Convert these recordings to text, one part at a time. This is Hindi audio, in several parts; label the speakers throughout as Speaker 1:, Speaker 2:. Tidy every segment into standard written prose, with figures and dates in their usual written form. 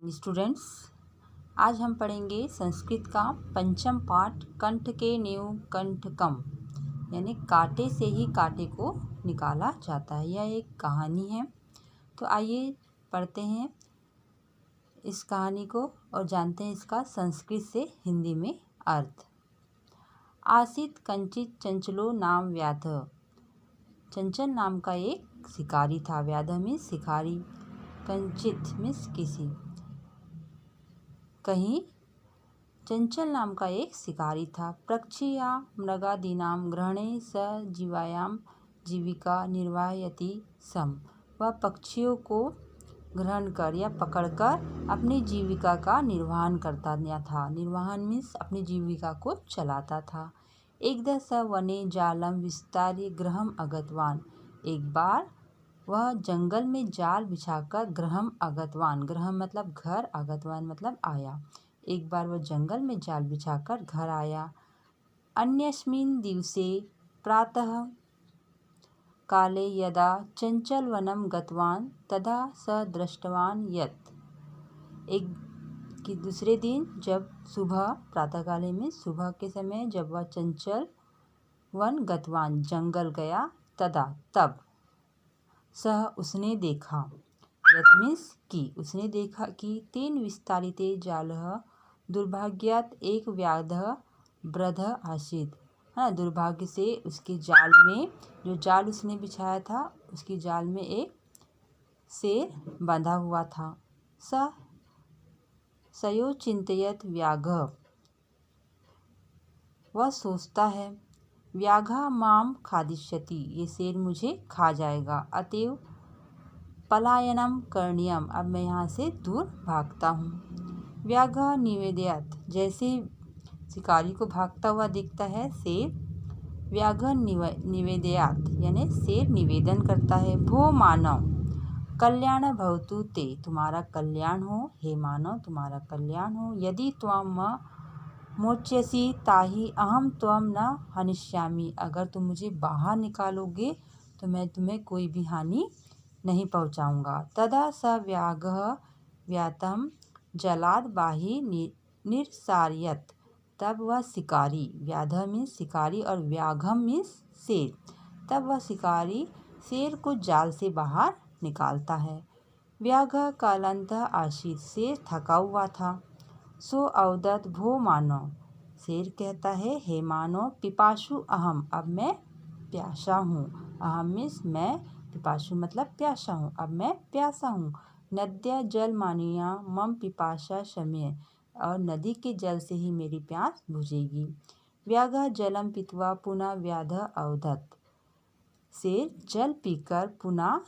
Speaker 1: स्टूडेंट्स, आज हम पढ़ेंगे संस्कृत का पंचम पाठ कंठ के नींव कंठ कम, यानी कांटे से ही कांटे को निकाला जाता है। यह एक कहानी है। तो आइए पढ़ते हैं इस कहानी को और जानते हैं इसका संस्कृत से हिंदी में अर्थ। आसीत कंचित चंचलो नाम व्याध। चंचल नाम का एक शिकारी था। व्याध मीन्स शिकारी, कंचित मीन्स किसी। कहीं चंचल नाम का एक शिकारी था। पक्षिया मृगादीनाम ग्रहणे स जीवायाम जीविका निर्वाहयति सम। वह पक्षियों को ग्रहण कर या पकड़कर अपनी जीविका का निर्वहन करता था। निर्वहन मीन्स अपनी जीविका को चलाता था। एकदा स वने जालम विस्तार्य गृहम अगतवान। एक बार वह जंगल में जाल बिछाकर गृहम अगतवान, गृहम मतलब घर, अगतवान मतलब आया। एक बार वह जंगल में जाल बिछाकर घर आया। अन्यस्मिन् दिवसे प्रातः काले यदा चंचल वनम गतवान तदा स दृष्टवान यत्। एक कि दूसरे दिन जब सुबह, प्रातःकाले में सुबह के समय जब वह चंचल वन गतवान जंगल गया, तदा तब, सह उसने देखा, यत् मीन्स की, उसने देखा कि तेन विस्तारिते जालः दुर्भाग्यात एक व्याधः वृधः आसीत्। हाँ, दुर्भाग्य से उसके जाल में, जो जाल उसने बिछाया था उसकी जाल में एक शेर बंधा हुआ था। सयो चिंतयत व्याघ्र, वह सोचता है, व्याघ्र माम खादिष्यति, ये शेर मुझे खा जाएगा। अतएव पलायनम करणीयम, अब मैं यहाँ से दूर भागता हूँ। व्याघ्र निवेदयत, जैसे शिकारी को भागता हुआ दिखता है शेर, व्याघ्र निवेदयात यानी शेर निवेदन करता है। भो मानव कल्याण भवतु ते, तुम्हारा कल्याण हो, हे मानव तुम्हारा कल्याण हो। यदि त्वम मोच्यसि ताहि अहम त्वम न हनिष्यामि, अगर तुम मुझे बाहर निकालोगे तो मैं तुम्हें कोई भी हानि नहीं पहुँचाऊँगा। तदा स व्याघ्र व्यातम जलाद बाहि निरसार्यत, तब वह शिकारी, व्याध मीन्स शिकारी और व्याघ्रम मीन्स शेर, तब वह शिकारी शेर को जाल से बाहर निकालता है। व्याघ्र कालांतः आसीत्, शेर थका हुआ था। सो अवदत् भो मानव, शेर कहता है, हे मानव, पिपासु अहम, अब मैं प्यासा हूँ। अहम मीन्स मैं, पिपासु मतलब प्यासा हूँ, अब मैं प्यासा हूँ। नद्या जल मानिया मम पिपासा शम्य, और नदी के जल से ही मेरी प्यास बुझेगी। व्याघ्र जलम पीत्वा पुनः व्याध अवदत्, शेर जल पीकर पुनः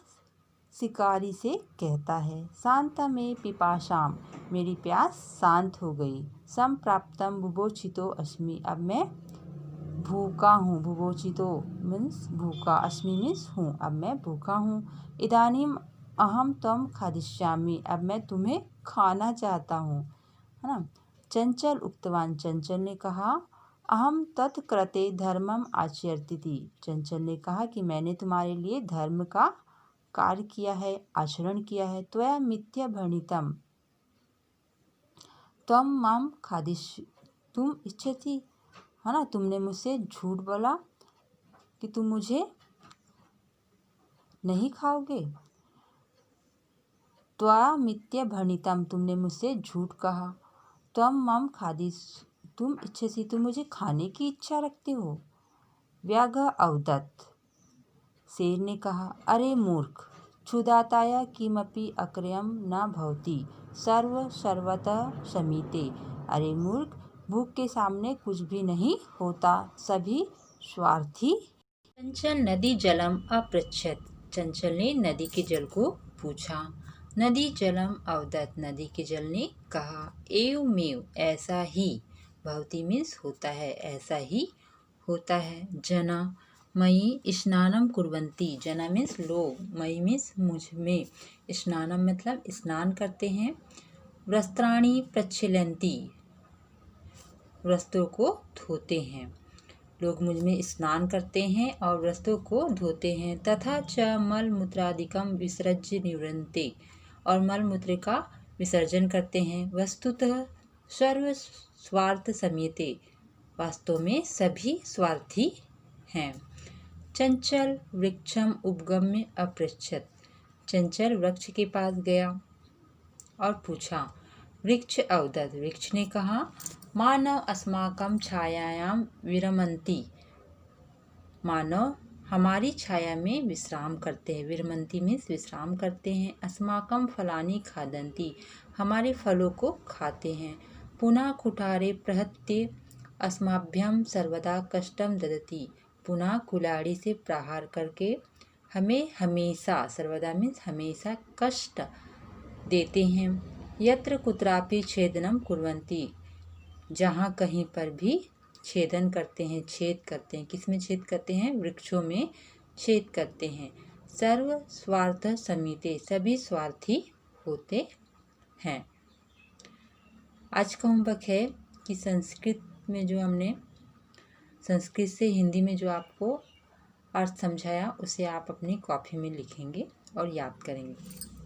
Speaker 1: शिकारी से कहता है, शांत में पिपाशाम, मेरी प्यास शांत हो गई। संप्राप्तम बुभोचितो अस्मि, अब मैं भूखा हूँ। बुभोचितो मीन्स भूखा, अस्मि मीन्स हूँ, अब मैं भूखा हूँ। इदानीम अहम त्वम खादिष्यामि, अब मैं तुम्हें खाना चाहता हूँ, है ना। चंचल उक्तवान, चंचल ने कहा, अहम तत्कृते धर्मम आचर्तिति, चंचल ने कहा कि मैंने तुम्हारे लिए धर्म का कार्य किया है, आचरण किया है। त्वया मिथ्या भणितम त्वम माम खादिष्यतुम इच्छति, है ना, तुमने मुझसे झूठ बोला कि तुम मुझे नहीं खाओगे। त्वया मिथ्या भणितम, तुमने मुझसे झूठ कहा। त्वम माम खादिष्यतुम इच्छसि, तुम मुझे खाने की इच्छा रखते हो। व्याघ्र अवदत्, शेर ने कहा, अरे मूर्ख, क्षुधाताया किमपि अक्रयम न भवति सर्वतः शमीते, अरे मूर्ख, भूख के सामने कुछ भी नहीं होता, सभी स्वार्थी। चंचल नदी जलम अपृच्छत, चंचल ने नदी के जल को पूछा। नदी जलम अवदत्, नदी के जल ने कहा, एवमेव, ऐसा ही, भवति मीन्स होता है, ऐसा ही होता है। जना मयि स्नानम कुर्वन्ति, जना मीन्स लोग, मयि मीन्स मुझ में, स्नानम मतलब स्नान करते हैं। वस्त्राणि प्रक्षाल्यन्ति, वस्त्रों को धोते हैं, लोग मुझ में स्नान करते हैं और वस्त्रों को धोते हैं। तथा च मल मूत्रादिकम विसर्ज्य निवृन्ते, और मल मूत्र का विसर्जन करते हैं। वस्तुतः सर्व स्वार्थ समीते, वास्तव में सभी स्वार्थी हैं। चंचल वृक्षम उपगम्य अपृच्छत, चंचल वृक्ष के पास गया और पूछा। वृक्ष अवदत्, वृक्ष ने कहा, मानव अस्माकं छायायां विरमन्ति, मानव हमारी छाया में विश्राम करते हैं। विरमन्ति मीन्स विश्राम करते हैं। अस्माकं फलानि खादन्ति, हमारे फलों को खाते हैं। पुनः कुठारे प्रहत्य अस्माभ्यं सर्वदा कष्टं ददति, पुनः कुल्हाड़ी से प्रहार करके हमें हमेशा, सर्वदा मीन्स हमेशा, कष्ट देते हैं। यत्र कुत्रापि छेदनम कुर्वन्ति, जहाँ कहीं पर भी छेदन करते हैं, छेद करते हैं। किस में छेद करते हैं? वृक्षों में छेद करते हैं। सर्व स्वार्थ समीते, सभी स्वार्थी होते हैं। आज का होमवर्क है कि संस्कृत में जो हमने संस्कृत से हिंदी में जो आपको अर्थ समझाया, उसे आप अपनी कॉपी में लिखेंगे और याद करेंगे।